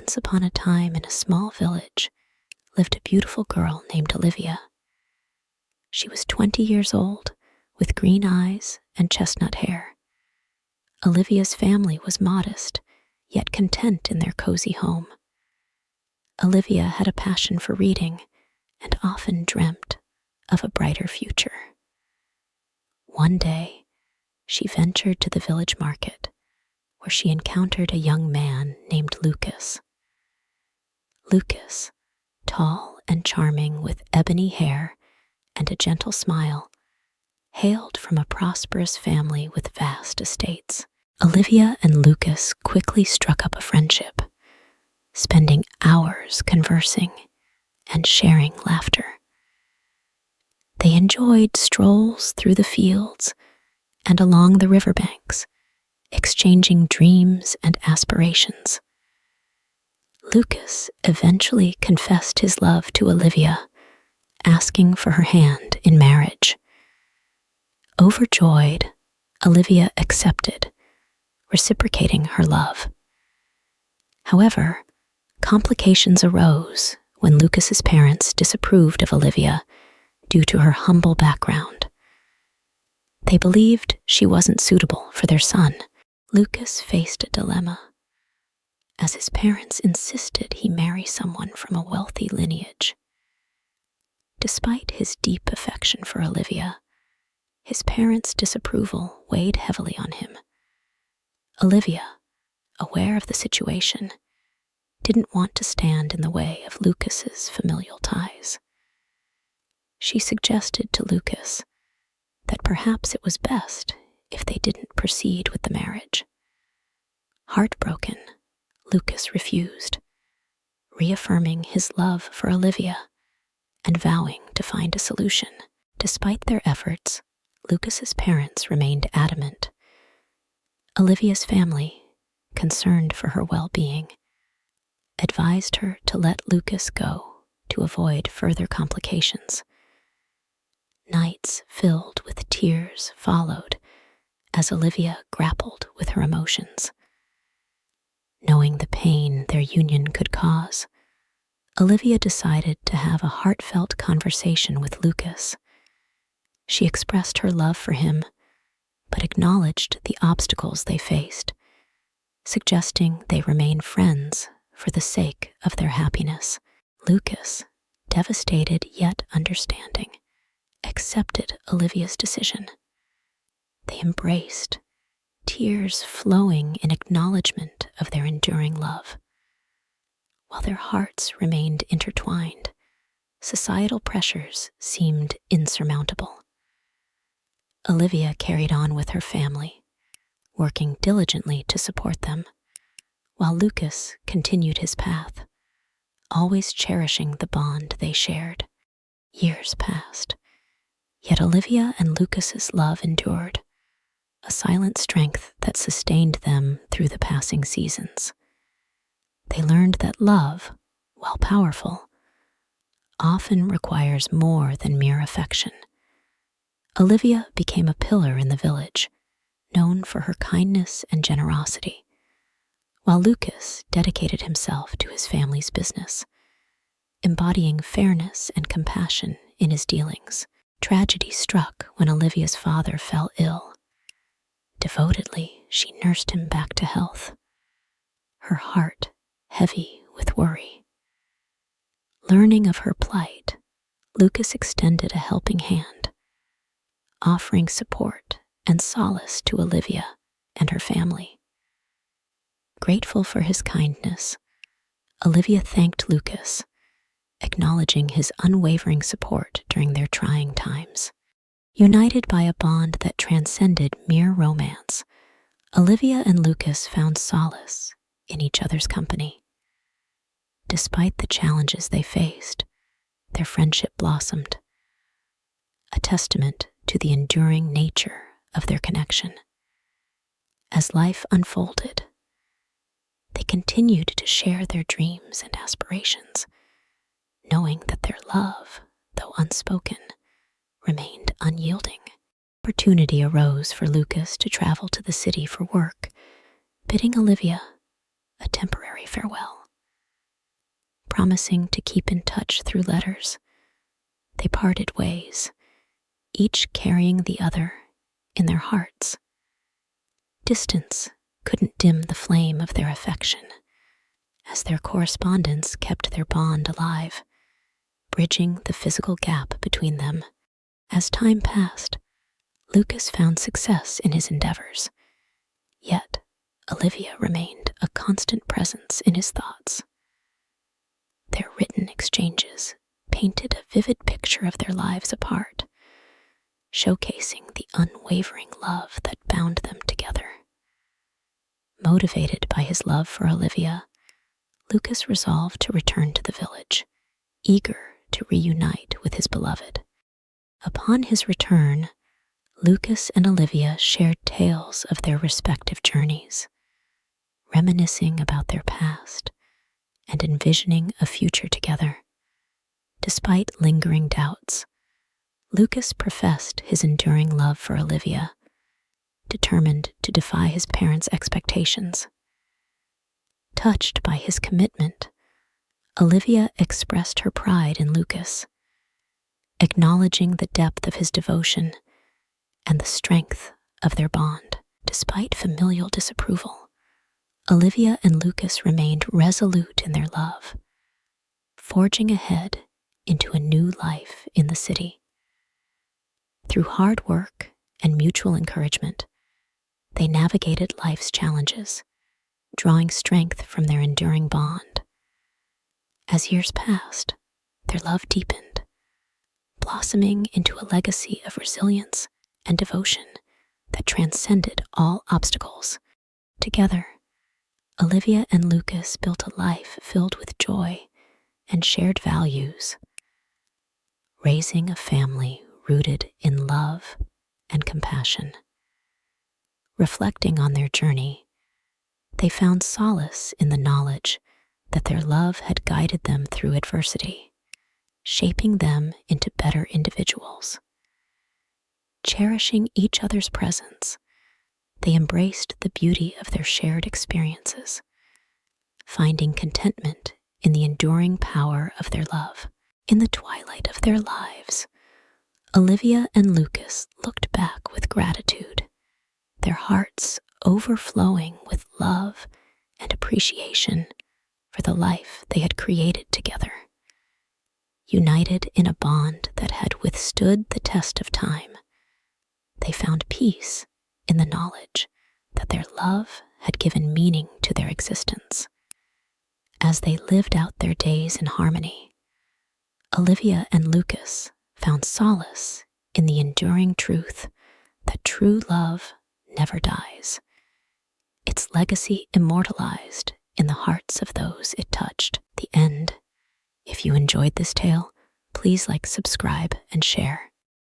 Once upon a time in a small village lived a beautiful girl named Olivia. She was 20 years old, with green eyes and chestnut hair. Olivia's family was modest, yet content in their cozy home. Olivia had a passion for reading and often dreamt of a brighter future. One day, she ventured to the village market, where she encountered a young man named Lucas. Lucas, tall and charming with ebony hair and a gentle smile, hailed from a prosperous family with vast estates. Olivia and Lucas quickly struck up a friendship, spending hours conversing and sharing laughter. They enjoyed strolls through the fields and along the riverbanks, exchanging dreams and aspirations. Lucas eventually confessed his love to Olivia, asking for her hand in marriage. Overjoyed, Olivia accepted, reciprocating her love. However, complications arose when Lucas's parents disapproved of Olivia due to her humble background. They believed she wasn't suitable for their son. Lucas faced a dilemma, as his parents insisted he marry someone from a wealthy lineage. Despite his deep affection for Olivia, his parents' disapproval weighed heavily on him. Olivia, aware of the situation, didn't want to stand in the way of Lucas's familial ties. She suggested to Lucas that perhaps it was best if they didn't proceed with the marriage. Heartbroken, Lucas refused, reaffirming his love for Olivia and vowing to find a solution. Despite their efforts, Lucas's parents remained adamant. Olivia's family, concerned for her well-being, advised her to let Lucas go to avoid further complications. Nights filled with tears followed as Olivia grappled with her emotions. Knowing the pain their union could cause, Olivia decided to have a heartfelt conversation with Lucas. She expressed her love for him, but acknowledged the obstacles they faced, suggesting they remain friends for the sake of their happiness. Lucas, devastated yet understanding, accepted Olivia's decision. They embraced, tears flowing in acknowledgement of their enduring love. While their hearts remained intertwined, societal pressures seemed insurmountable. Olivia carried on with her family, working diligently to support them, while Lucas continued his path, always cherishing the bond they shared. Years passed, yet Olivia and Lucas's love endured, a silent strength that sustained them through the passing seasons. They learned that love, while powerful, often requires more than mere affection. Olivia became a pillar in the village, known for her kindness and generosity, while Lucas dedicated himself to his family's business, embodying fairness and compassion in his dealings. Tragedy struck when Olivia's father fell ill. Devotedly, she nursed him back to health, her heart heavy with worry. Learning of her plight, Lucas extended a helping hand, offering support and solace to Olivia and her family. Grateful for his kindness, Olivia thanked Lucas, acknowledging his unwavering support during their trying times. United by a bond that transcended mere romance, Olivia and Lucas found solace in each other's company. Despite the challenges they faced, their friendship blossomed, a testament to the enduring nature of their connection. As life unfolded, they continued to share their dreams and aspirations, knowing that their love, though unspoken, remained unyielding. Opportunity arose for Lucas to travel to the city for work, bidding Olivia a temporary farewell. promising to keep in touch through letters. They parted ways, each carrying the other in their hearts. Distance couldn't dim the flame of their affection, as their correspondence kept their bond alive, bridging the physical gap between them. As time passed, Lucas found success in his endeavors, yet Olivia remained a constant presence in his thoughts. Their written exchanges painted a vivid picture of their lives apart, showcasing the unwavering love that bound them together. Motivated by his love for Olivia, Lucas resolved to return to the village, eager to reunite with his beloved. Upon his return, Lucas and Olivia shared tales of their respective journeys, reminiscing about their past and envisioning a future together. Despite lingering doubts, Lucas professed his enduring love for Olivia, determined to defy his parents' expectations. Touched by his commitment, Olivia expressed her pride in Lucas, acknowledging the depth of his devotion and the strength of their bond. Despite familial disapproval, Olivia and Lucas remained resolute in their love, forging ahead into a new life in the city. Through hard work and mutual encouragement, they navigated life's challenges, drawing strength from their enduring bond. As years passed, their love deepened, blossoming into a legacy of resilience and devotion that transcended all obstacles. Together, Olivia and Lucas built a life filled with joy and shared values, raising a family rooted in love and compassion. Reflecting on their journey, they found solace in the knowledge that their love had guided them through adversity, shaping them into better individuals. Cherishing each other's presence, they embraced the beauty of their shared experiences, finding contentment in the enduring power of their love. In the twilight of their lives, Olivia and Lucas looked back with gratitude, their hearts overflowing with love and appreciation for the life they had created together. United in a bond that had withstood the test of time, they found peace in the knowledge that their love had given meaning to their existence. As they lived out their days in harmony, Olivia and Lucas found solace in the enduring truth that true love never dies, its legacy immortalized in the hearts of those it touched. The end. If you enjoyed this tale, please like, subscribe, and share.